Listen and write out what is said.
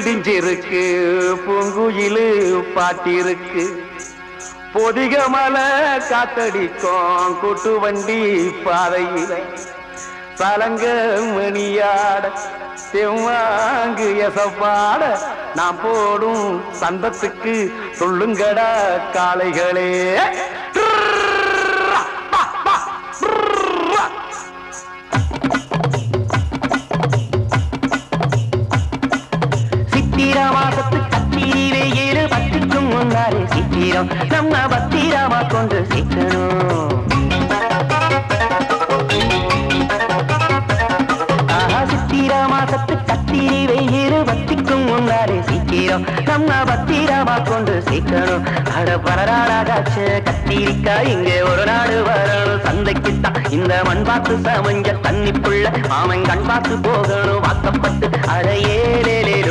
விடிஞ்சிருக்கு பூங்குயிலு பாட்டிருக்கு பொதிக மலை காத்தடிக்கும் கூட்டு வண்டி பாதையில சலங்க மணியாட செவ்வாங்கு எசப்பாட நாம் போடும் சந்தத்துக்கு சொல்லுங்கடா காளைகளே. சித்திரா மாசத்து கத்திரி வெயில் பத்திக்கும் முன்னாலே சித்திரம் நம்ம பத்திரமா கொண்டு சிக்கணும். சித்திரா மாசத்து கத்திரி வெயில் பத்திக்கும் முன்னாலே சீக்கிரம் நம்ம பத்திரமா கொண்டு சீக்கணும். அட பரராடாச்ச கத்திரிக்காய் இங்கே ஒரு நாடு வரணும் சந்தைக்குத்தான் இந்த மண் பார்த்து சமஞ்ச தண்ணிப்புள்ள மாமன் கண் பார்த்து போகணும் வாக்கப்பட்டு அட ஏலேலேலோ